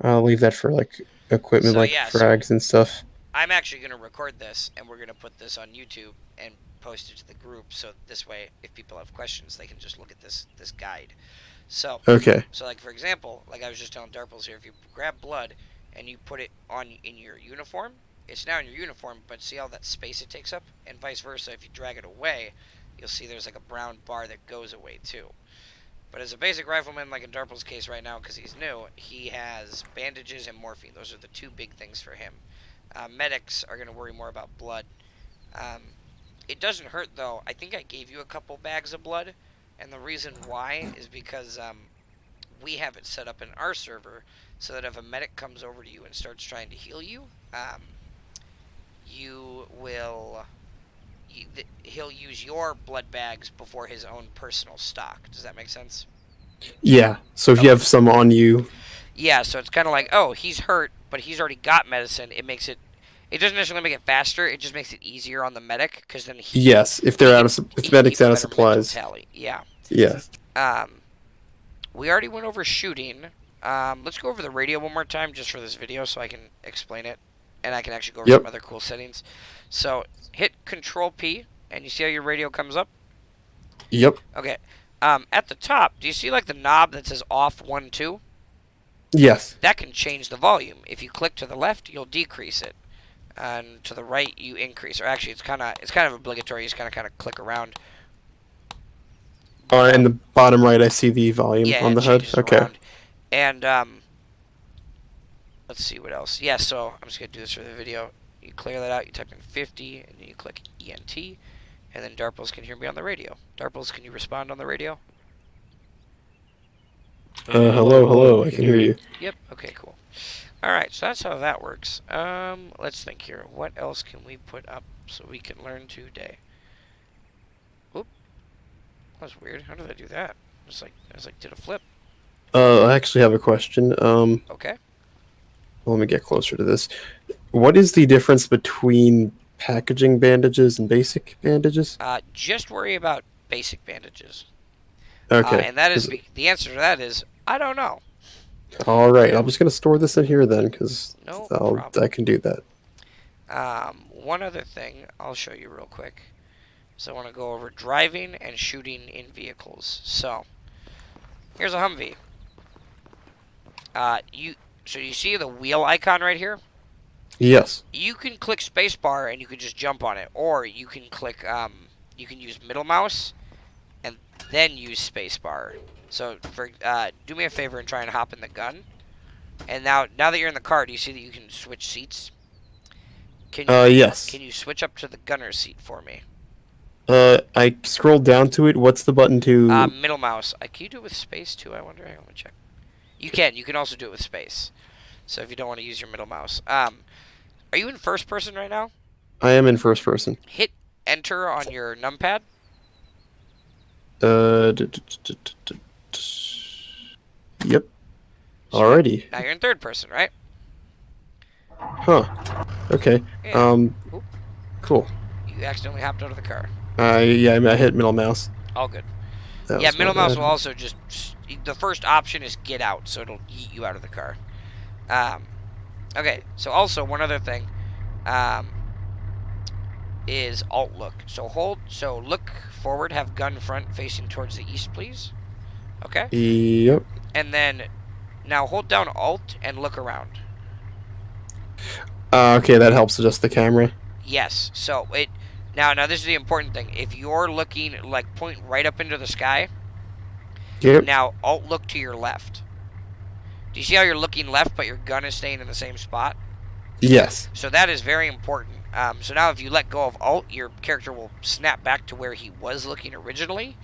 I'll leave that for like equipment So like yeah, so frags and stuff. I'm actually going to record this and we're going to put this on YouTube and post it to the group so this way if people have questions they can just look at this guide. So Okay. so like for example, like I was just telling Darples here, if you grab blood and you put it on in your uniform, it's now in your uniform, but see all that space it takes up, and vice versa. If you drag it away, you'll see there's like a brown bar that goes away too. But as a basic rifleman, like in Darple's case right now, because he's new, he has bandages and morphine. Those are the two big things for him. Medics are going to worry more about blood. Um, it doesn't hurt though. I think I gave you a couple bags of blood, and the reason why is because we have it set up in our server so that if a medic comes over to you and starts trying to heal you, you will he'll use your blood bags before his own personal stock. Does that make sense? Yeah. So if you Okay. have some on you, Yeah, so it's kind of like, oh, he's hurt, but he's already got medicine. It makes it. It doesn't necessarily make it faster. It just makes it easier on the medic because then yes. If he they're out can of if he can medic's keep a out of better mental supplies, tally. Yeah. yeah. Um, we already went over shooting. Let's go over the radio one more time just for this video so I can explain it, and I can actually go over some Yep. other cool settings. So hit Control P, and you see how your radio comes up. Yep. Okay. At the top, do you see like the knob that says off 1 2? Yes. That can change the volume. If you click to the left, you'll decrease it, and to the right, you increase. Or actually, it's kind of obligatory. You just kind of click around. But In the bottom right, I see the volume yeah, on it the HUD. changes Okay. around. And let's see what else. Yeah, so I'm just gonna do this for the video. You clear that out. You type in 50, and then you click ENT, and then Darples can hear me on the radio. Darples, can you respond on the radio? Hello, hello. I can hear you. Yep. Okay, cool. All right, so that's how that works. Let's think here. What else can we put up so we can learn today? Oop, that was weird. How did I do that? I was like did a flip. I actually have a question. Okay. Let me get closer to this. What is the difference between packaging bandages and basic bandages? Just worry about basic bandages. Okay. And that is 'Cause- the answer to that is I don't know. all right. I'm just gonna store this in here then, because No I problem. can do that. One other thing I'll show you real quick. So I want to go over driving and shooting in vehicles. So here's a Humvee. You so you see the wheel icon right here? Yes. You can click spacebar and you can just jump on it, or you can click you can use middle mouse and then use spacebar. So for do me a favor and try and hop in the gun. And now that you're in the car, do you see that you can switch seats? Yes. Can you switch up to the gunner's seat for me? I scrolled down to it. What's the button to? Middle mouse. Can you do it with space too? I wonder. I want to check. You can. You can also do it with space. So if you don't want to use your middle mouse, are you in first person right now? I am in first person. Hit enter on your numpad. D- d- d- d- d- Yep. Sweet. Alrighty. Now you're in third person, right? Huh. Okay. Yeah. Oop. Cool. You accidentally hopped out of the car. Yeah, I hit middle mouse. All good. That Yeah, was my middle mouse bad. will also just. The first option is get out, so it'll yeet you out of the car. Um, okay, so also one other thing um, is alt look. So look forward, have gun front facing towards the east, please. Okay? Yep. And then now hold down alt and look around. Okay, that helps adjust the camera. Yes, so it. Now this is the important thing. If you're looking, like, point right up into the sky, Yep. now alt look to your left. Do you see how you're looking left, but your gun is staying in the same spot? Yes. So that is very important. So now if you let go of alt, your character will snap back to where he was looking originally.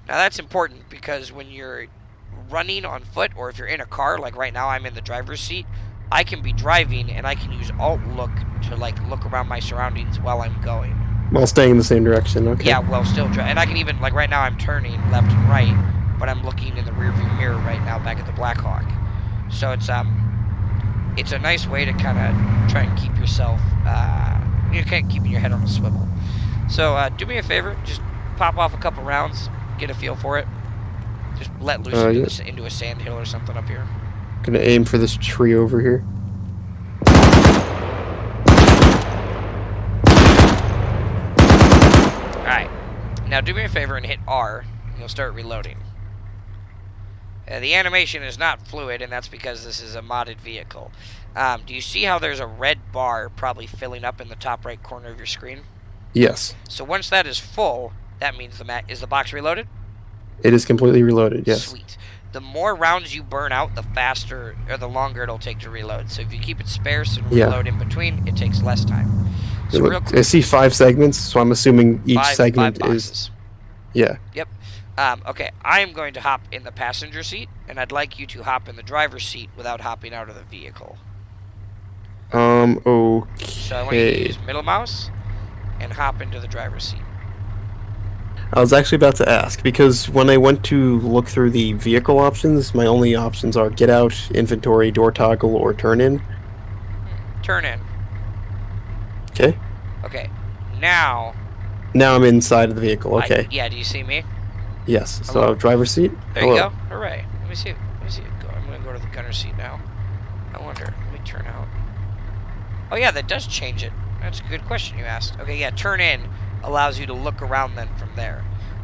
Now that's important because when you're running on foot or if you're in a car, like right now I'm in the driver's seat, I can be driving and I can use alt look to like look around my surroundings while I'm going. While staying in the same direction. Okay. Yeah, well still drive. And I can even, like right now I'm turning left and right, but I'm looking in the rearview mirror right now back at the Blackhawk. So it's a nice way to kind of try and keep yourself, you're kind of keeping your head on a swivel. So do me a favor, just pop off a couple rounds, get a feel for it. Just let loose Yeah. into a sand hill or something up here. Gonna aim for this tree over here. Alright. Now do me a favor and hit R, and you'll start reloading. The animation is not fluid, and that's because this is a modded vehicle. Do you see how there's a red bar probably filling up in the top right corner of your screen? Yes. So once that is full, that means is the box reloaded? It is completely reloaded, yes. Sweet. The more rounds you burn out, the faster or the longer it'll take to reload. So if you keep it sparse and reload in between, it takes less time. So real quick, I see 5 segments, so I'm assuming each segment five is... boxes. Yeah. Yep. Okay, I am going to hop in the passenger seat, and I'd like you to hop in the driver's seat without hopping out of the vehicle. Okay. So I want you to use middle mouse and hop into the driver's seat. I was actually about to ask, because when I went to look through the vehicle options, my only options are get out, inventory, door toggle, or turn in. Turn in. Okay. Okay, now I'm inside of the vehicle, okay. yeah, do you see me? Yes, Hello? so driver's seat. There you go. Hooray. Let me see it go. I'm going to go to the gunner seat now. I wonder. Let me turn out. Oh, yeah, that does change it. That's a good question you asked. Okay, yeah, turn in allows you to look around then from there.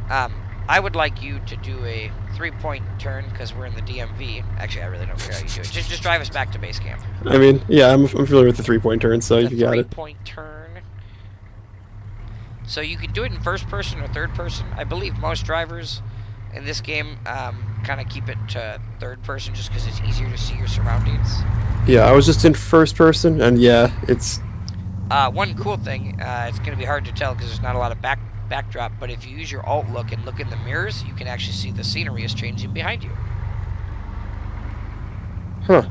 I would like you to do a 3-point turn because we're in the DMV. Actually, I really don't care how you do it. Just drive us back to base camp. I mean, yeah, I'm familiar with the 3-point turn, so you got it. 3-point turn. So you can do it in first person or third person. I believe most drivers in this game kind of keep it to third person just because it's easier to see your surroundings. Yeah, I was just in first person, and yeah, it's... One cool thing, it's going to be hard to tell because there's not a lot of backdrop, but if you use your alt look and look in the mirrors, you can actually see the scenery is changing behind you. Huh.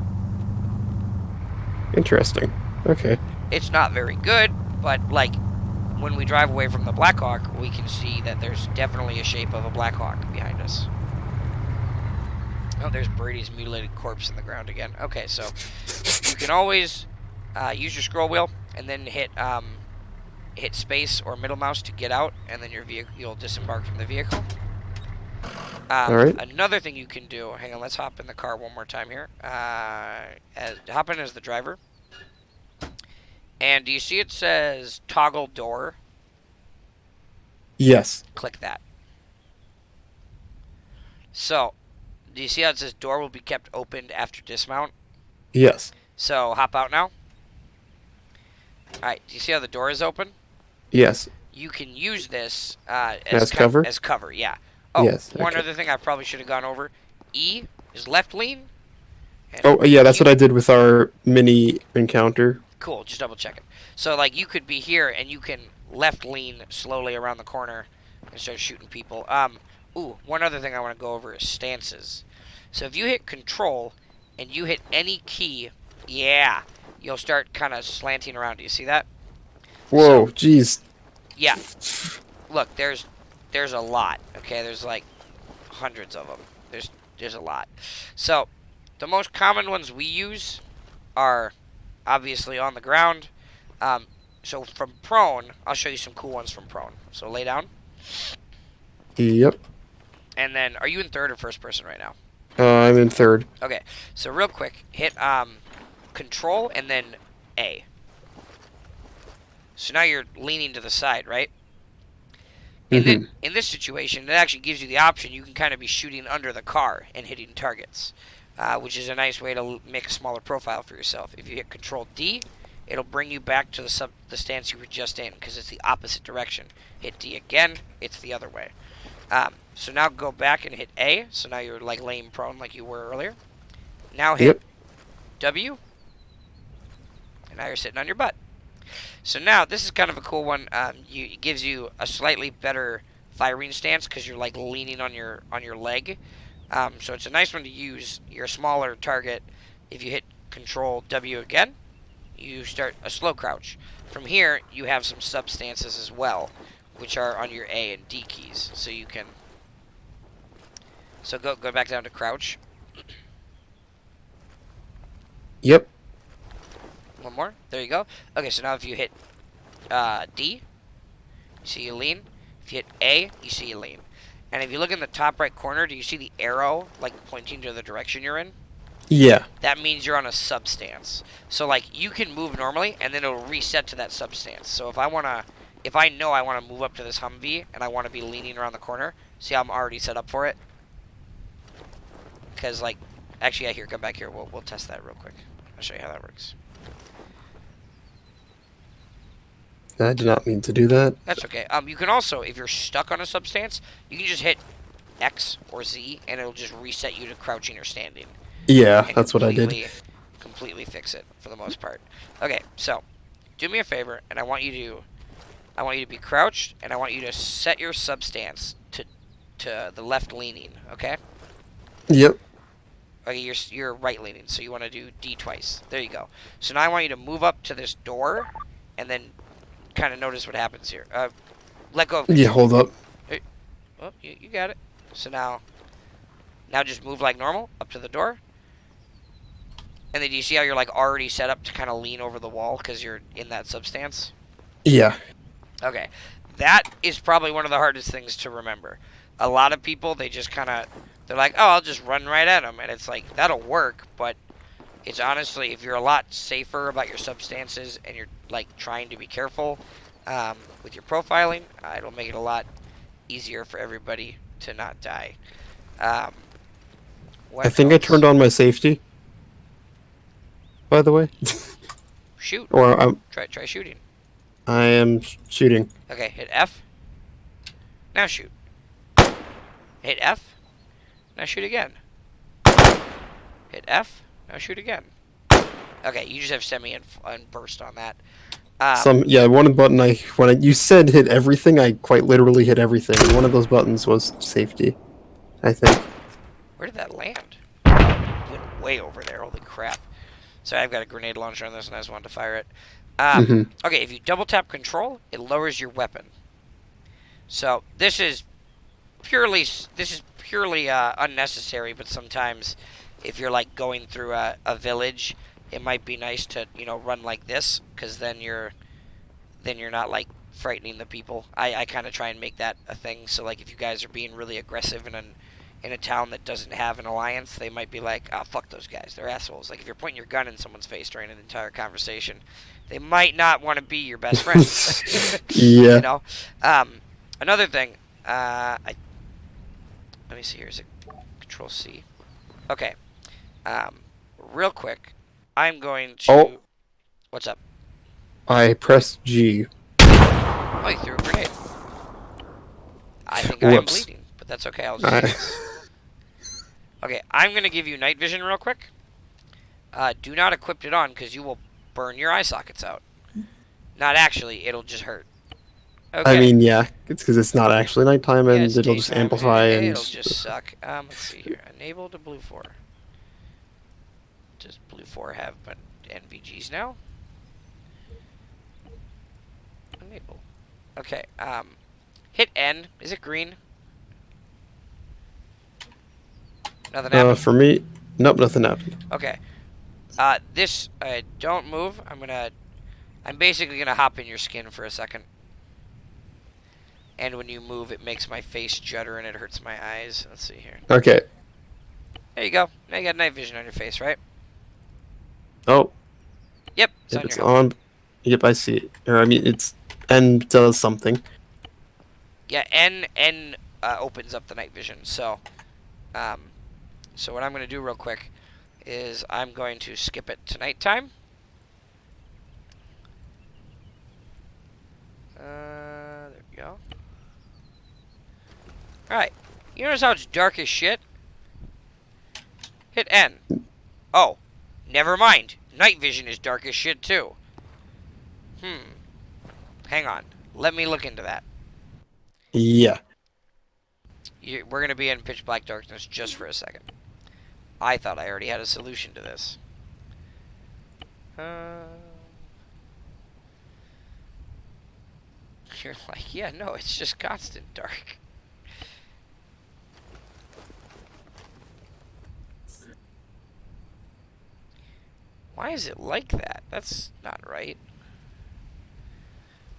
Interesting. Okay. It's not very good, but like when we drive away from the Blackhawk, we can see that there's definitely a shape of a Blackhawk behind us. Oh, there's Brady's mutilated corpse in the ground again. Okay, so you can always use your scroll wheel and then hit space or middle mouse to get out, and then you'll disembark from the vehicle. All right. Another thing you can do. Hang on, let's hop in the car one more time here. Hop in as the driver. And do you see it says toggle door? Yes. Click that. So, do you see how it says door will be kept opened after dismount? Yes. So, hop out now. Alright, do you see how the door is open? Yes. You can use this as cover? As cover, yeah. Oh, yes, one other thing I probably should have gone over. E is left lean. Oh, yeah, that's what I did with our mini encounter. Cool, just double check it. So, like, you could be here, and you can left lean slowly around the corner and start shooting people. Ooh, one other thing I want to go over is stances. So if you hit Control, and you hit any key, yeah, you'll start kind of slanting around. Do you see that? Whoa, jeez. Yeah. Look, there's a lot, okay? There's, like, hundreds of them. There's a lot. So, the most common ones we use are obviously on the ground. So from prone, I'll show you some cool ones from prone. So lay down. Yep. And then, are you in third or first person right now? I'm in third. Okay. So real quick, hit Control and then A. So now you're leaning to the side, right? In this situation, it actually gives you the option. You can kind of be shooting under the car and hitting targets, which is a nice way to make a smaller profile for yourself. If you hit Control D, it'll bring you back to the stance you were just in because it's the opposite direction. Hit D again, it's the other way. So now go back and hit A. So now you're like laying prone like you were earlier. Now hit W, and now you're sitting on your butt. So now this is kind of a cool one. It gives you a slightly better firing stance because you're like leaning on your leg. So it's a nice one to use. You're a smaller target. If you hit Control W again, you start a slow crouch. From here, you have some substances as well, which are on your A and D keys. So you can. So go back down to crouch. Yep. One more. There you go. Okay, so now if you hit D, you see you lean. If you hit A, you see you lean. And if you look in the top right corner, do you see the arrow like pointing to the direction you're in? Yeah. That means you're on a substance. So like you can move normally, and then it'll reset to that substance. So if I know I wanna move up to this Humvee and I wanna be leaning around the corner, see how I'm already set up for it. Because like, actually, yeah, here, come back here. We'll test that real quick. I'll show you how that works. I did not mean to do that. That's okay. You can also, if you're stuck on a substance, you can just hit X or Z, and it'll just reset you to crouching or standing, Yeah, and that's what I did. completely fix it for the most part. Okay, so do me a favor, and I want you to be crouched, and I want you to set your substance to the left leaning. Okay. Yep. Okay, you're right leaning, so you want to do D twice. There you go. So now I want you to move up to this door, and then kind of notice what happens here. Let go of Yeah, control. hold up. Oh, you got it. So now just move like normal up to the door. And then do you see how you're like already set up to kind of lean over the wall because you're in that substance? Yeah. Okay. That is probably one of the hardest things to remember. A lot of people, they're like, oh, I'll just run right at them. And it's like, that'll work, but it's honestly, if you're a lot safer about your substances and you're like trying to be careful with your profiling, it'll make it a lot easier for everybody to not die. Um, I what think I else? turned on my safety, by the way. Shoot. Or Try shooting. I am shooting. Okay, hit F. Now shoot. Hit F. Now shoot again. Hit F. Now shoot again. Okay, you just have semi and burst on that. Yeah, one button you said hit everything, I quite literally hit everything. And one of those buttons was safety, I think. Where did that land? Went way over there. Holy crap. So I've got a grenade launcher on this, and I just wanted to fire it. Okay, if you double tap control, it lowers your weapon. So this is purely unnecessary, but sometimes if you're like going through a village, it might be nice to run like this, because then you're not like frightening the people. I kind of try and make that a thing. So like if you guys are being really aggressive in a town that doesn't have an alliance, they might be like, oh, fuck those guys, they're assholes. Like if you're pointing your gun in someone's face during an entire conversation, they might not want to be your best friends. Yeah. You know. Another thing, let me see here. Is it Control C? Okay. Real quick, I'm going to. Oh. What's up? I pressed G. Oh, you threw a grenade. I think I am Whoops. bleeding, but that's okay. I'll just do this. Okay, I'm gonna give you night vision real quick. Do not equip it on because you will burn your eye sockets out. Not actually, it'll just hurt. Okay. I mean, yeah, it's because it's not actually nighttime, and Yeah, it'll just daytime, amplify and. it'll just suck. Let's see here. Enable to blue 4. Does blue 4 have NVGs now? Enable. Okay. Hit N. Is it green? Nothing happened. For me, nope, nothing happened. Okay. This don't move. I'm basically gonna hop in your skin for a second. And when you move, it makes my face judder and it hurts my eyes. Let's see here. Okay. There you go. Now you got night vision on your face, right? Oh. Yep. If it's on. Yep, I see it. Or I mean, it's N does something. Yeah, N opens up the night vision. So what I'm gonna do real quick is I'm going to skip it to nighttime. There we go. Alright. You notice how it's dark as shit? Hit N. Oh. Never mind. Night vision is dark as shit too. Hang on. Let me look into that. Yeah. We're going to be in pitch black darkness just for a second. I thought I already had a solution to this. You're like, yeah, no, it's just constant dark. Why is it like that? That's not right.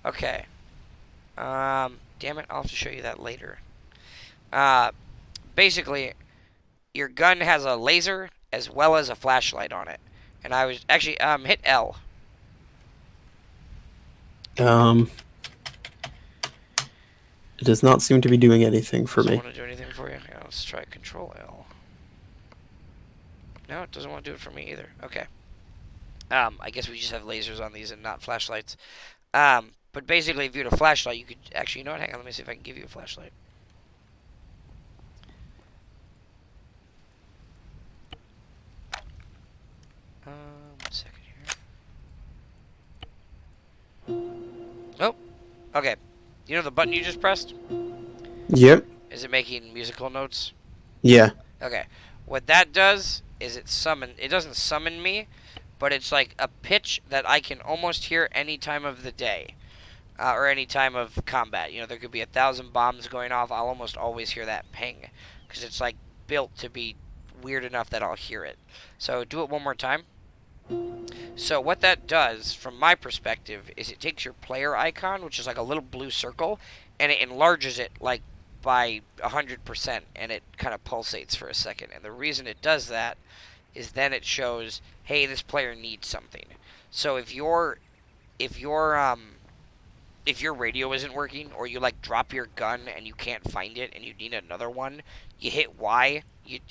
Okay. Damn it, I'll have to show you that later. Basically, your gun has a laser as well as a flashlight on it. And I was actually hit L. Um, it does not seem to be doing anything for Does it me. want to do anything for you? Yeah, let's try Control L. No, it doesn't want to do it for me either. Okay. I guess we just have lasers on these and not flashlights. But basically, if you had a flashlight, you could actually, you know what? Hang on, let me see if I can give you a flashlight. One second here. Oh, okay. You know the button you just pressed? Yep. Is it making musical notes? Yeah. Okay. What that does is it doesn't summon me, but it's like a pitch that I can almost hear any time of the day. Or any time of combat. You know, there could be 1,000 bombs going off. I'll almost always hear that ping. Because it's like built to be weird enough that I'll hear it. So do it one more time. So what that does, from my perspective, is it takes your player icon, which is like a little blue circle, and it enlarges it like by 100%, and it kind of pulsates for a second. And the reason it does that is then it shows, hey, this player needs something. So if your radio isn't working, or you like drop your gun and you can't find it and you need another one, you hit Y,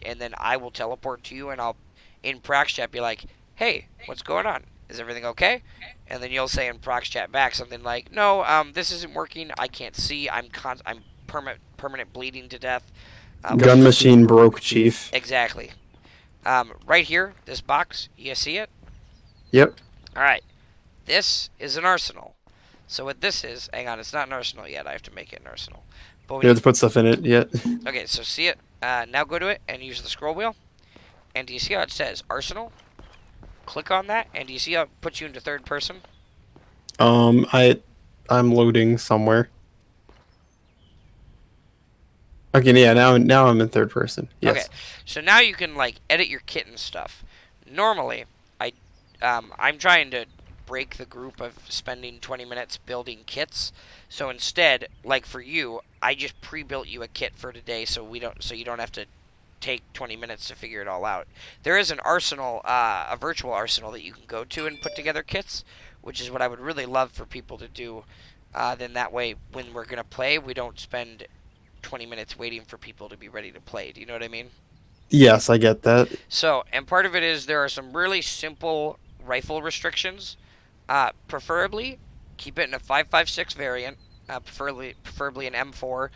and then I will teleport to you, and I'll in Prox chat be like, hey, what's going on? Is everything okay? And then you'll say in Prox chat back something like, no, this isn't working. I can't see. I'm permanent bleeding to death. Gun machine broke, Chief. Exactly. Right here, this box, you see it? Yep. All right. This is an arsenal. So what this is, hang on, it's not an arsenal yet. I have to make it an arsenal. But You have to put stuff in it yet. okay, so see it. Now go to it and use the scroll wheel. And do you see how it says arsenal? Click on that, and do you see how it puts you into third person? I'm loading somewhere. Okay, yeah, now I'm in third person. Yes. Okay, so now you can like edit your kit and stuff. Normally, I'm trying to break the group of spending 20 minutes building kits. So instead, like for you, I just pre-built you a kit for today, so you don't have to take 20 minutes to figure it all out. There is an arsenal, a virtual arsenal that you can go to and put together kits, which is what I would really love for people to do. Then that way, when we're gonna play, we don't spend 20 minutes waiting for people to be ready to play. Do you know what I mean? Yes, I get that. So, and part of it is there are some really simple rifle restrictions. Preferably, keep it in a 5.56 variant. Preferably an M4.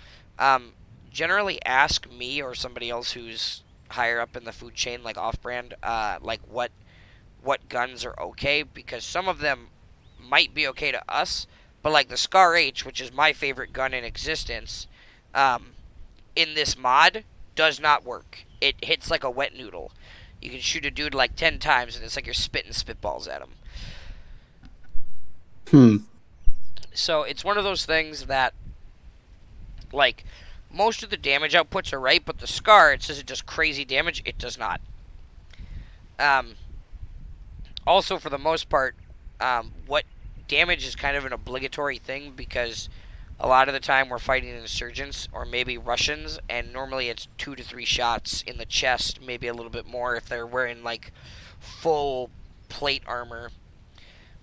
Generally, ask me or somebody else who's higher up in the food chain, like off-brand, like what guns are okay, because some of them might be okay to us, but like the Scar H, which is my favorite gun in existence, in this mod, does not work. It hits like a wet noodle. You can shoot a dude like 10 times, and it's like you're spitting spitballs at him. So it's one of those things that, like, most of the damage outputs are right, but the Scar, it says it does crazy damage. It does not. Also, for the most part, what damage is kind of an obligatory thing, because a lot of the time we're fighting insurgents or maybe Russians, and normally it's 2 to 3 shots in the chest, maybe a little bit more if they're wearing like full plate armor.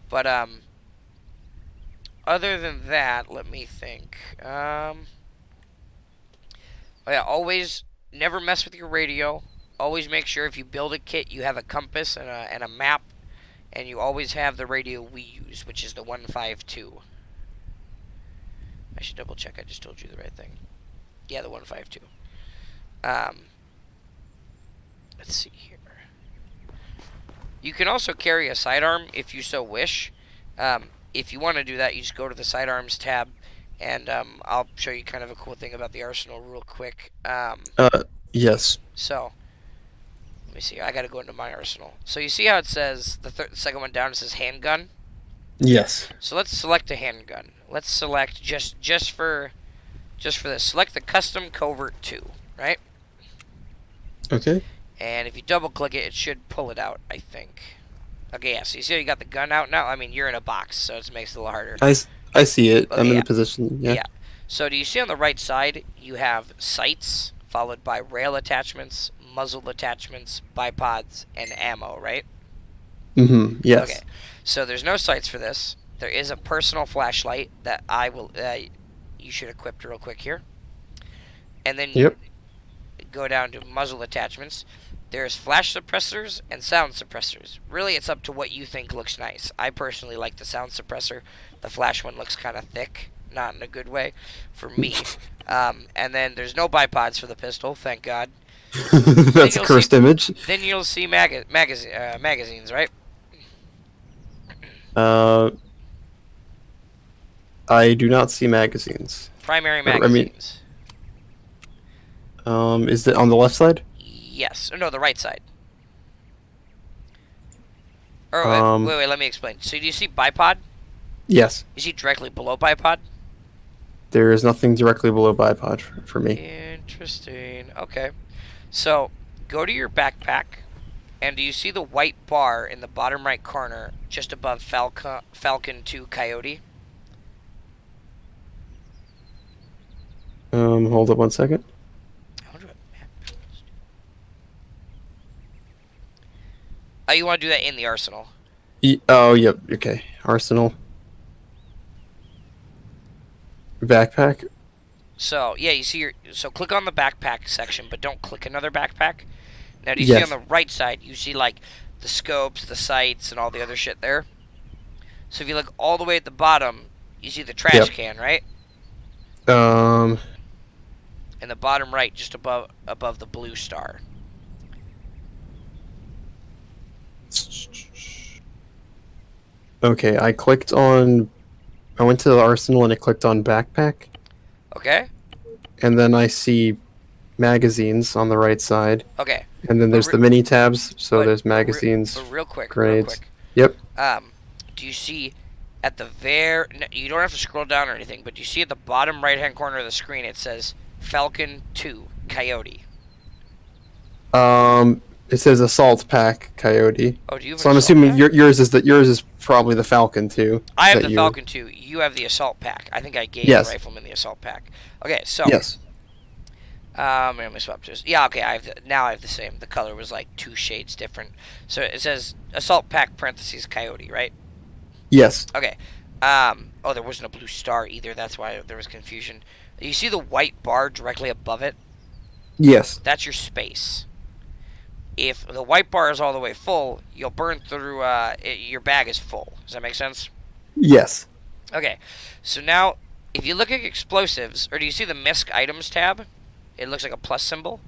But other than that, let me think. Oh yeah, always never mess with your radio. Always make sure if you build a kit, you have a compass and a map, and you always have the radio we use, which is the 152. I should double check I just told you the right thing. Yeah, the 152. Let's see here. You can also carry a sidearm if you so wish. If you want to do that, you just go to the sidearms tab, and I'll show you kind of a cool thing about the arsenal real quick. Yes. So, let me see. I gotta go into my arsenal. So you see how it says, the second one down, it says handgun? Yes. So let's select a handgun. Let's select, just for this, select the custom covert 2, right? Okay. And if you double click it, it should pull it out, I think. Okay, yeah, so you see how you got the gun out now? I mean, you're in a box, so it makes it a little harder. I see it. Okay, I'm in yeah. the position. Yeah. So do you see on the right side, you have sights, followed by rail attachments, muzzle attachments, bipods, and ammo, right? Mm-hmm. Okay, Yes. so there's no sights for this. There is a personal flashlight that I will. You should equip real quick here, and then you Yep. go down to muzzle attachments. There's flash suppressors and sound suppressors. Really, it's up to what you think looks nice. I personally like the sound suppressor. The flash one looks kind of thick, not in a good way, for me. And then there's no bipods for the pistol, thank God. Then That's a you'll see. cursed image. Then you'll see magazines, right? Uh, I do not see magazines. Primary I mean, magazines. is it on the left side? Yes. No, the right side. Or Um, wait, let me explain. So do you see bipod? yes. You see directly below bipod? There is nothing directly below bipod for me. Interesting. Okay. So go to your backpack, and do you see the white bar in the bottom right corner just above Falcon 2 Coyote? Hold up one second. I wonder what map it is. Oh, you want to do that in the arsenal? Oh, yep. Okay. Arsenal. Backpack. So yeah, you see so click on the backpack section, but don't click another backpack. Now, do you see on Yes. the right side? You see like the scopes, the sights, and all the other shit there. So if you look all the way at the bottom, you see the trash Yep. can, right? Um. In the bottom right, just above the blue star. Okay. I went to the arsenal and I clicked on backpack, Okay. and then I see magazines on the right side, Okay. and then But there's the mini tabs. So there's but magazines, but real quick, grenades. Yep. Do you see at the you don't have to scroll down or anything, but you see at the bottom right hand corner of the screen it says Falcon 2 Coyote. It says assault pack coyote. Oh, do you have So an I'm assault assuming pack? yours is probably the Falcon too. I have that the you- Falcon 2. You have the assault pack. I think I gave Yes. the rifleman the assault pack. Okay, so Yes. let me swap this. Yeah, okay. Now I have the same. The color was like 2 shades different. So it says assault pack parentheses coyote, right? Yes. Okay. Oh, there wasn't a blue star either. That's why there was confusion. You see the white bar directly above it? Yes. That's your space. If the white bar is all the way full, you'll burn through. Your bag is full. Does that make sense? Yes. Okay. So now, if you look at explosives, or do you see the misc items tab? It looks like a plus symbol.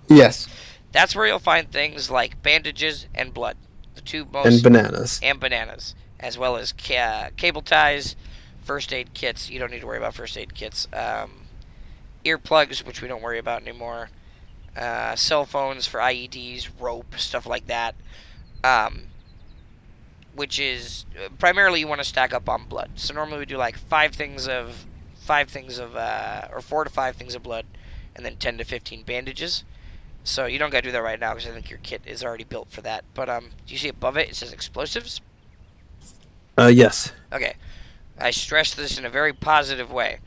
Yes. That's where you'll find things like bandages and blood, the two most, And bananas. and bananas, as well as cable ties, first aid kits. You don't need to worry about first aid kits. Earplugs, which we don't worry about anymore. Cell phones for IEDs, rope, stuff like that. Which is primarily you want to stack up on blood. So normally we do like 4 to 5 things of blood, and then 10 to 15 bandages. So you don't gotta do that right now because I think your kit is already built for that. But do you see above it? It says explosives. Yes. Okay, I stress this in a very positive way.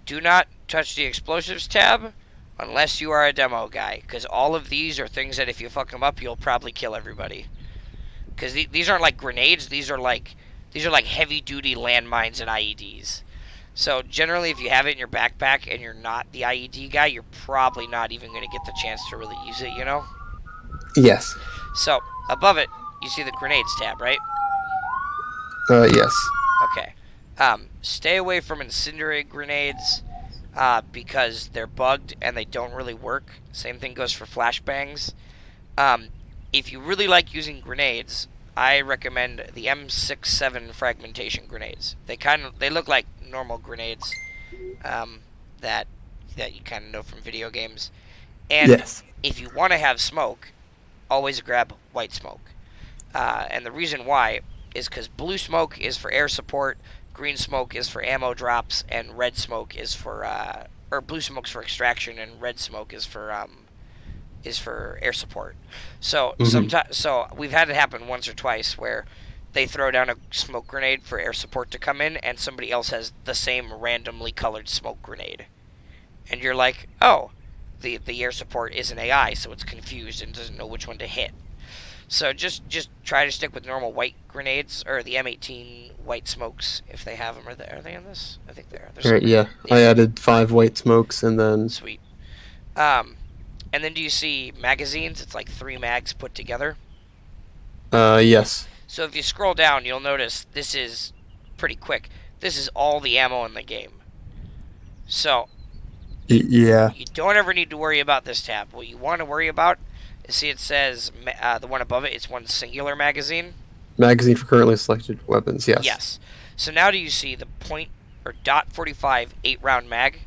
Do not touch the explosives tab unless you are a demo guy, because all of these are things that if you fuck them up, you'll probably kill everybody. Because these aren't like grenades; these are like heavy duty landmines and IEDs. So generally, if you have it in your backpack and you're not the IED guy, you're probably not even going to get the chance to really use it, you know? Yes. So, above it, you see the grenades tab, right? Yes. Okay. Stay away from incendiary grenades because they're bugged and they don't really work. Same thing goes for flashbangs. If you really like using grenades, I recommend the M67 fragmentation grenades. They look like normal grenades that you kind of know from video games. And Yes. if you want to have smoke, always grab white smoke. And the reason why is because blue smoke is for air support, green smoke is for ammo drops, and red smoke is for or blue smoke's for extraction, and red smoke is for air support. So so we've had it happen once or twice where they throw down a smoke grenade for air support to come in, and somebody else has the same randomly colored smoke grenade, and you're like, oh, the air support is an AI, so it's confused and doesn't know which one to hit. So just try to stick with normal white grenades or the M18 white smokes if they have them. Are they in this? I think they are. They're All right, somewhere. yeah. I added 5 white smokes and then Sweet. Um, and then do you see magazines? It's like 3 mags put together. yes. So if you scroll down, you'll notice this is pretty quick. This is all the ammo in the game. So Yeah. you don't ever need to worry about this tab. What you want to worry about is, see, it says the one above it. It's one singular magazine. Magazine for currently selected weapons. Yes. Yes. So now do you see the point or dot 45 8-round mag?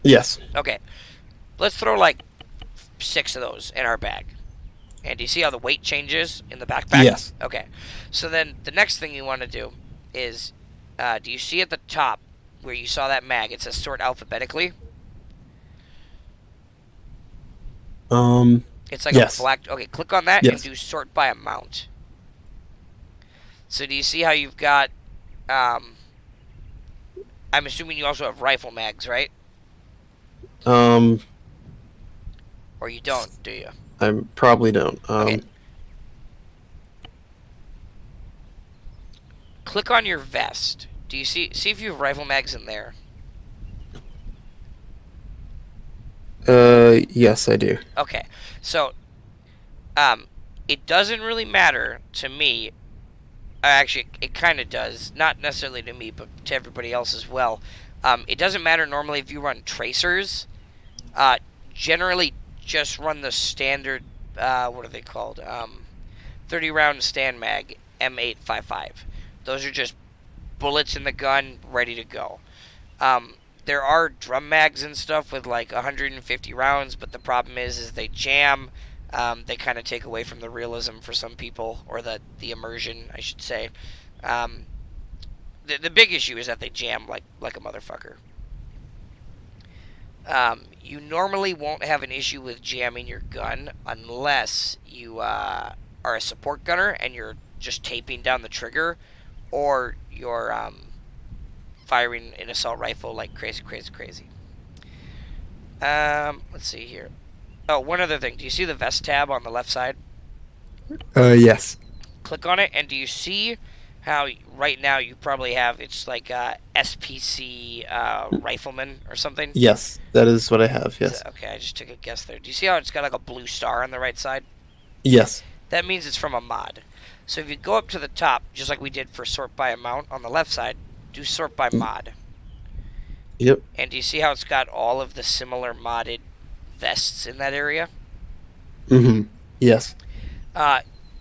Yes. Okay. Let's throw like 6 of those in our bag. And do you see how the weight changes in the backpack? Yes. Okay. So then the next thing you want to do is, do you see at the top where you saw that mag? It says sort alphabetically. It's like Yes. a black. Okay, click on that and Yes. do sort by amount. So do you see how you've got? I'm assuming you also have rifle mags, right? Um, Or you don't, do you? I probably don't. Okay. Click on your vest. Do you see if you have rifle mags in there? Yes, I do. Okay. So, it doesn't really matter to me. Actually, it kind of does. Not necessarily to me, but to everybody else as well. It doesn't matter normally if you run tracers. Generally, just run the standard. What are they called? 30-round stand mag M855. Those are just bullets in the gun, ready to go. There are drum mags and stuff with like 150 rounds, but the problem is they jam. They kind of take away from the realism for some people, or the immersion, I should say. The big issue is that they jam like a motherfucker. You normally won't have an issue with jamming your gun unless you are a support gunner and you're just taping down the trigger, or you're firing an assault rifle like crazy, crazy, crazy. Let's see here. Oh, one other thing. Do you see the vest tab on the left side? Yes. Click on it, and do you see how right now you probably have, it's like SPC rifleman or something? Yes, that is what I have. Yes. Okay, I just took a guess there. Do you see how it's got like a blue star on the right side? Yes. That means it's from a mod. So if you go up to the top, just like we did for sort by amount on the left side, do sort by mod. Yep. And do you see how it's got all of the similar modded vests in that area? Mm-hmm. Yes.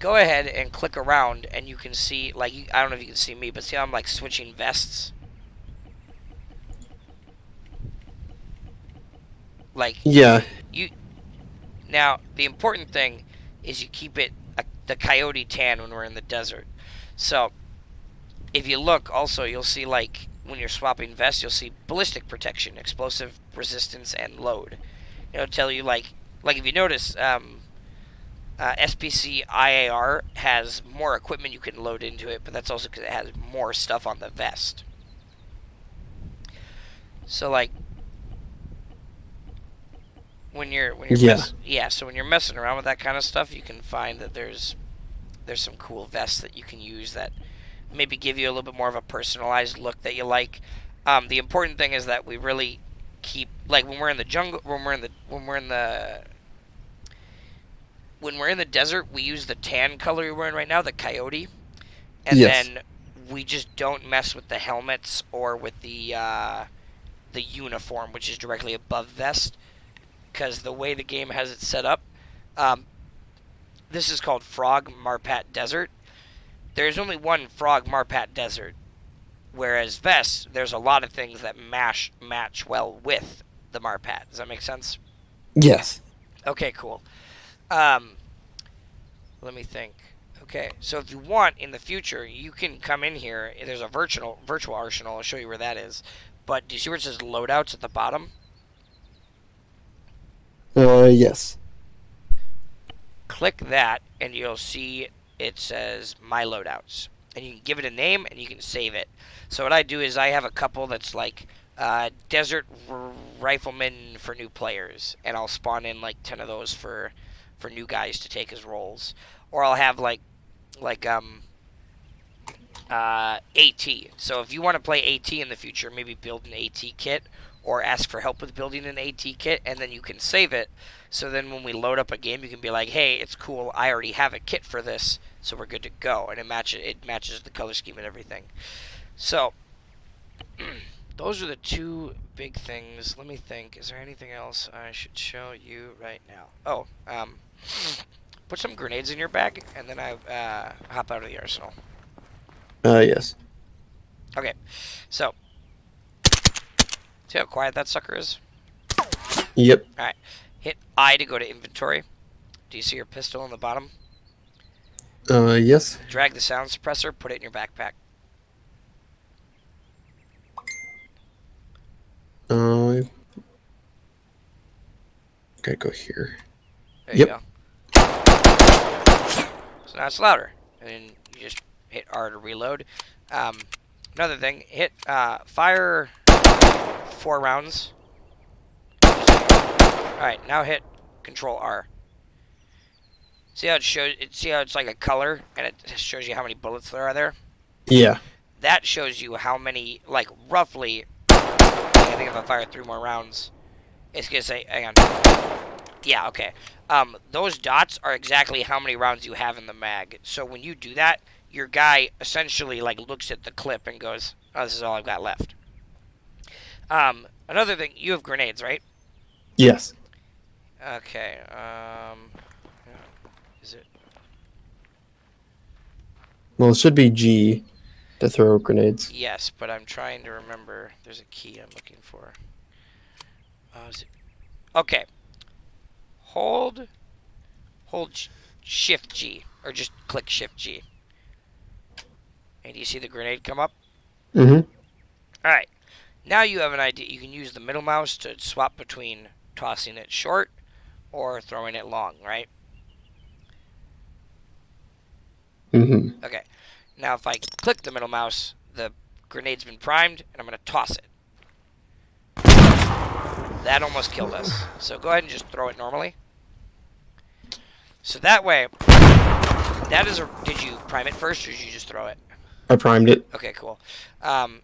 Go ahead and click around, and you can see, like, I don't know if you can see me, but see how I'm like switching vests? Like, Yeah. Now, the important thing is you keep it the coyote tan when we're in the desert. So, if you look, also, you'll see, like, when you're swapping vests, you'll see ballistic protection, explosive resistance, and load. It'll tell you, like if you notice, SPC IAR has more equipment you can load into it, but that's also because it has more stuff on the vest. So, like, when you're so when you're messing around with that kind of stuff, you can find that there's some cool vests that you can use that maybe give you a little bit more of a personalized look that you like. The important thing is that we really keep, like, when we're in the jungle, when we're in the desert, we use the tan color we're wearing right now, the coyote, and Yes. then we just don't mess with the helmets or with the uniform, which is directly above vest, because the way the game has it set up, this is called Frog Marpat Desert. There's only one Frog Marpat Desert, whereas vest, there's a lot of things that match well with the Marpat. Does that make sense? Yes. Okay, cool. Let me think. Okay, so if you want in the future, you can come in here. There's a virtual arsenal. I'll show you where that is. But do you see where it says loadouts at the bottom? Yes. Click that, and you'll see it says My Loadouts. And you can give it a name, and you can save it. So what I do is I have a couple that's like Desert Rifleman for new players, and I'll spawn in like 10 of those for new guys to take as roles, or I'll have like AT. So if you want to play AT in the future, maybe build an AT kit or ask for help with building an AT kit, and then you can save it. So then when we load up a game, you can be like, "Hey, it's cool. I already have a kit for this, so we're good to go." And it matches the color scheme and everything. So those are the two big things. Let me think. Is there anything else I should show you right now? Oh, put some grenades in your bag, and then I hop out of the arsenal. Yes. Okay, so see how quiet that sucker is? Yep. Alright, hit I to go to inventory. Do you see your pistol on the bottom? Yes. Drag the sound suppressor, put it in your backpack. Gotta go here. There you Yep. go. So now it's louder. And then you just hit R to reload. Another thing, hit fire 4 rounds. Alright, now hit Control R. See how it shows? See how it's like a color, and it shows you how many bullets there are there. Yeah. That shows you how many, like roughly. I think if I fire 3 more rounds, it's gonna say. Hang on. Yeah. Okay. Those dots are exactly how many rounds you have in the mag. So when you do that, your guy essentially like looks at the clip and goes, "Oh, this is all I've got left." Another thing, you have grenades, right? Yes. Okay. Is it? Well, it should be G to throw grenades. Yes, but I'm trying to remember. There's a key I'm looking for. Is it? Okay. Hold Shift G, or just click Shift G. And you see the grenade come up? Mm-hmm. Alright. Now you have an idea. You can use the middle mouse to swap between tossing it short or throwing it long, right? Mm-hmm. Okay. Now if I click the middle mouse, the grenade's been primed, and I'm going to toss it. That almost killed us. So go ahead and just throw it normally. So that way, that is a... Did you prime it first, or did you just throw it? I primed it. Okay, cool. Now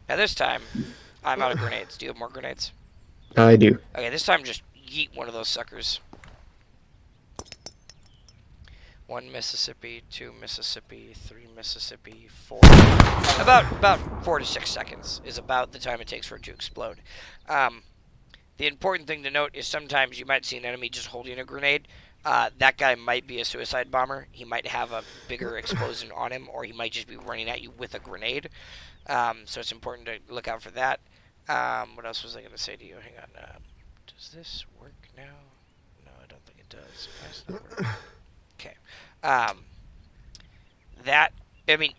this time, I'm out of grenades. Do you have more grenades? I do. Okay, this time just yeet one of those suckers. 1 Mississippi, 2 Mississippi, 3 Mississippi, 4. About 4 to 6 seconds is about the time it takes for it to explode. The important thing to note is sometimes you might see an enemy just holding a grenade. That guy might be a suicide bomber. He might have a bigger explosion on him, or he might just be running at you with a grenade. So it's important to look out for that. What else was I going to say to you? Hang on. Does this work now? No, I don't think it does. Why does it not work? Okay. That, I mean,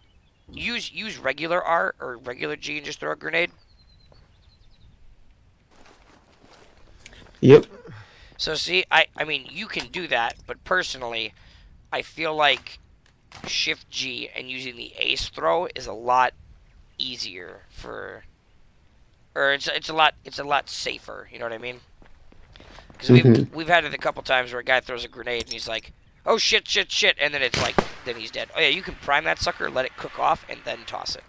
use regular R or regular G and just throw a grenade. Yep. So see, I mean, you can do that, but personally, I feel like Shift G and using the ace throw is a lot easier for, or it's a lot safer. You know what I mean? Because we've had it a couple times where a guy throws a grenade and he's like, "Oh shit, shit, shit," and then it's like, then he's dead. Oh yeah, you can prime that sucker, let it cook off, and then toss it,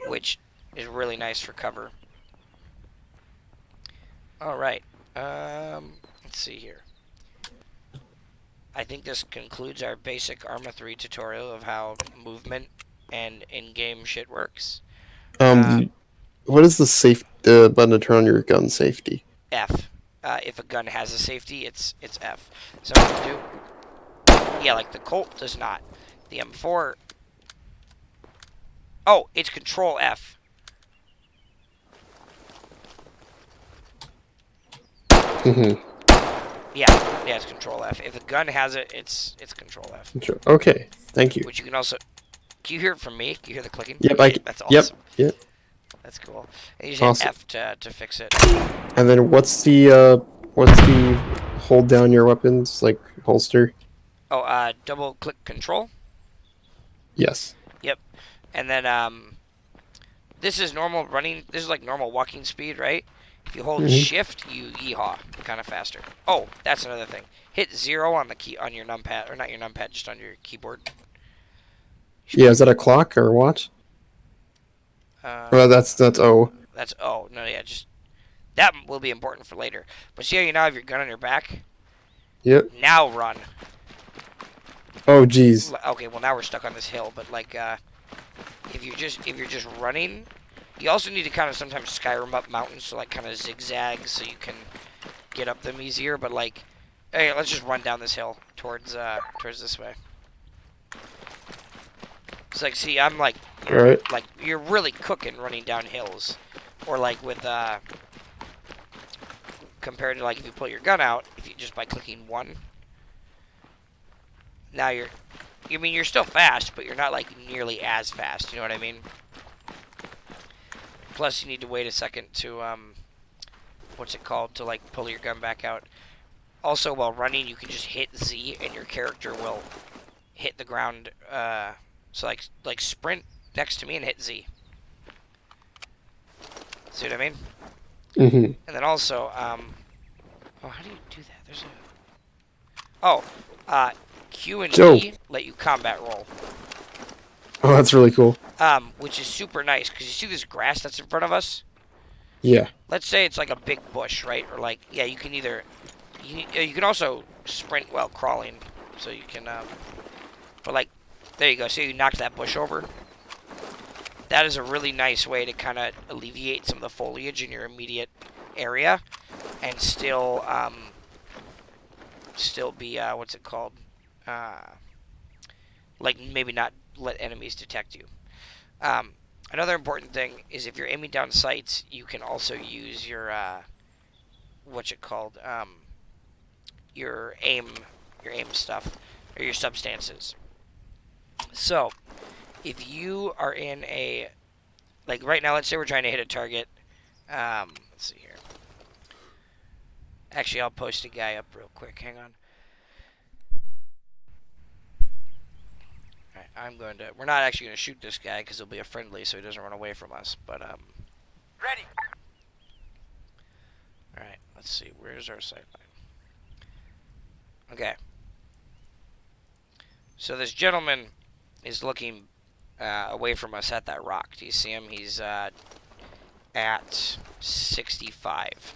which is really nice for cover. All right. Let's see here. I think this concludes our basic ARMA 3 tutorial of how movement and in-game shit works. What is the safe button to turn on your gun safety? F. If a gun has a safety, it's F. So what to do? Yeah, like the Colt does not. The M4. Oh, it's Control F. Mm-hmm. Yeah, it's Control F. If a gun has it, it's Control F. Okay, thank you. Which you can also. Can you hear it from me? Can you hear the clicking? Yep, That's awesome. Yep. That's cool. And you just hit F to fix it. And then what's the hold down your weapons, like holster? Oh, double click Control. Yes. Yep. And then this is normal running. This is like normal walking speed, right? If you hold Hmm. shift, you yeehaw kind of faster. Oh, that's another thing. Hit 0 on the key on your numpad, or not your numpad, just on your keyboard. You should Yeah, is probably that a clock or what? Well, uh, that's O. that's oh no yeah just that will be important for later. But see how you now have your gun on your back? Yep. Now run. Oh, geez. Okay, well now we're stuck on this hill, but like if you're just running, you also need to kind of sometimes Skyrim up mountains, so like kind of zigzag so you can get up them easier. But like, hey, let's just run down this hill towards this way. It's like, see, I'm All right. like you're really cooking running down hills, or like with compared to like if you pull your gun out, if you just by clicking one, now you're, I mean, you're still fast, but you're not like nearly as fast. You know what I mean? Plus, you need to wait a second to what's it called, to like pull your gun back out. Also, while running, you can just hit Z, and your character will hit the ground. So like sprint next to me and hit Z. See what I mean? Hmm. And then also, oh, how do you do that? There's a oh, Q and So, E let you combat roll. oh, that's really cool. Which is super nice because you see this grass that's in front of us. Yeah. Let's say it's like a big bush, right? Or like, yeah, you can either you can also sprint while crawling, so you can but like, there you go. So you knocked that bush over. That is a really nice way to kind of alleviate some of the foliage in your immediate area, and still be what's it called? Like maybe not let enemies detect you. Another important thing is if you're aiming down sights, you can also use your what's it called? Your aim stuff, or your substances. So if you are in a, like right now, let's say we're trying to hit a target. Let's see here. Actually, I'll post a guy up real quick. Hang on. Alright, I'm going to. We're not actually going to shoot this guy because he'll be a friendly, so he doesn't run away from us. But ready. All right. Let's see. Where's our sight line? Okay. So this gentleman is looking away from us at that rock. Do you see him? He's at 65.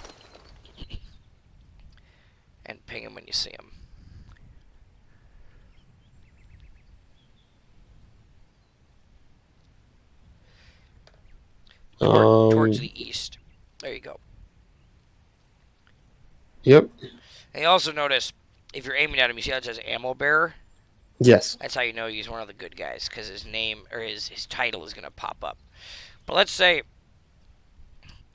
And ping him when you see him. Towards the east. There you go. Yep. And you also notice, if you're aiming at him, you see how it says ammo bearer? Yes. That's how you know he's one of the good guys, because his name, or his title is going to pop up. But let's say,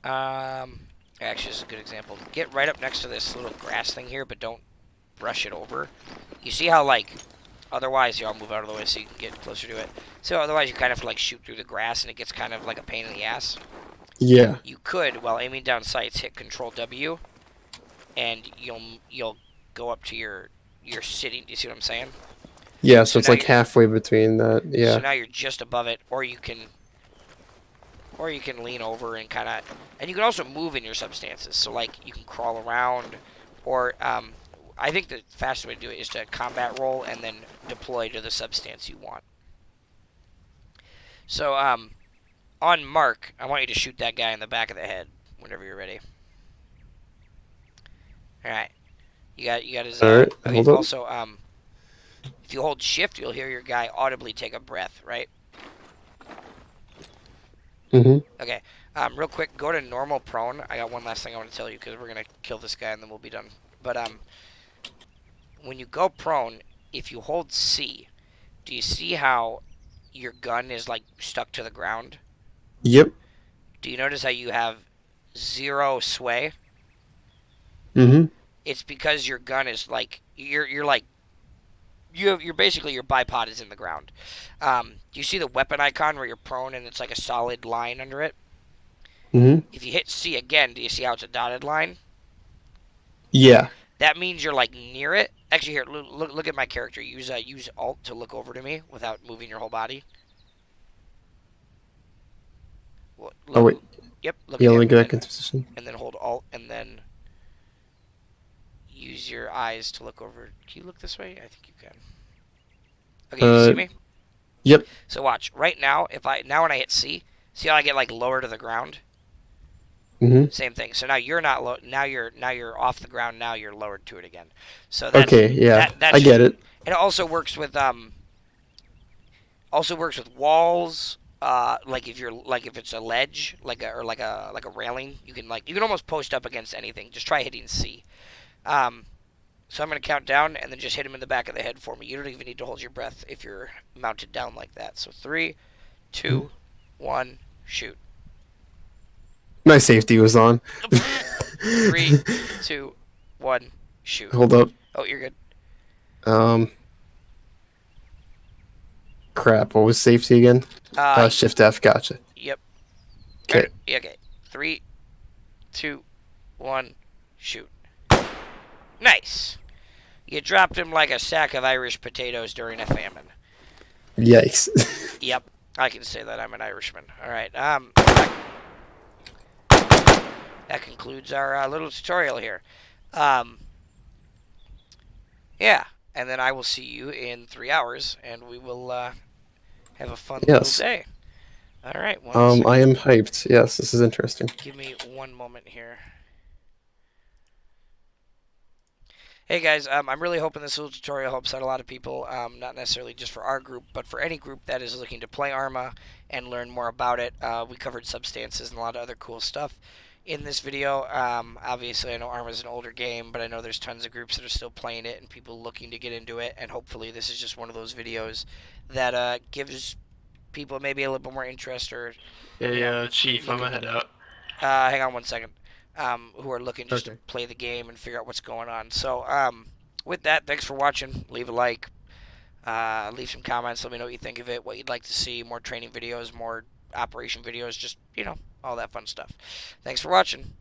actually, this is a good example. Get right up next to this little grass thing here, but don't brush it over. You see how, like, otherwise, I'll move out of the way so you can get closer to it. So otherwise, you kind of like shoot through the grass, and it gets kind of like a pain in the ass. Yeah. You could, while aiming down sights, hit Control W, and you'll go up to your sitting. Do you see what I'm saying? Yeah, So so it's now like halfway between that. So Yeah. now you're just above it, or you can lean over and kind of, and you can also move in your substances. So like you can crawl around, or I think the fastest way to do it is to combat roll and then deploy to the substance you want. So on mark, I want you to shoot that guy in the back of the head whenever you're ready. All right, you got his. All right. Okay. Hold up. Also, if you hold shift, you'll hear your guy audibly take a breath, right? Mhm. Okay. Real quick, go to normal prone. I got one last thing I want to tell you because we're gonna kill this guy and then we'll be done. But when you go prone, if you hold C, do you see how your gun is like stuck to the ground? Yep. Do you notice how you have 0 sway? Mhm. It's because your gun is like you're like you're basically your bipod is in the ground. Do you see the weapon icon where you're prone and it's like a solid line under it? Mhm. If you hit C again, do you see how it's a dotted line? Yeah. That means you're like near it. Actually, here, look at my character. Use Alt to look over to me without moving your whole body. Oh wait, Yep, look yeah. Let again, me go back into position. and then hold Alt, and then use your eyes to look over. Can you look this way? I think you can. Okay, you see Uh, me? yep. So watch. Right now, if I now when I hit C, see how I get like lower to the ground? Hmm. Same thing. So now you're not low. Now you're off the ground. Now you're lowered to it again. So Okay, yeah, that's I just. get it. And it also works with walls. Like if it's a ledge, like a railing, you can almost post up against anything. Just try hitting C. Um, so I'm gonna count down and then just hit him in the back of the head for me. You don't even need to hold your breath if you're mounted down like that. So three, Mhm. two, one, shoot. My safety was on. Three, two, one, shoot. Hold up. Oh, you're good. Um, crap. What was safety again? Uh, Shift F. Gotcha. yep. Okay. Okay. Three, two, one, shoot. Nice. You dropped him like a sack of Irish potatoes during a famine. Yikes. Yep, I can say that I'm an Irishman. All right. That concludes our little tutorial here. Um, yeah, and then I will see you in 3 hours, and we will have a fun little Yes. day. All right, one I second. am hyped. Yes, this is interesting. Give me one moment here. Hey guys, I'm really hoping this little tutorial helps out a lot of people, not necessarily just for our group, but for any group that is looking to play ARMA and learn more about it. We covered substances and a lot of other cool stuff in this video. Obviously, I know ARMA is an older game, but I know there's tons of groups that are still playing it and people looking to get into it, and hopefully this is just one of those videos that gives people maybe a little bit more interest or, Yeah, you know, yeah, Chief, I'm looking. gonna head out. Hang on one second. Who are looking just to Okay. play the game and figure out what's going on. So, with that, thanks for watching. Leave a like, leave some comments. Let me know what you think of it, what you'd like to see, more training videos, more operation videos, just, all that fun stuff. Thanks for watching.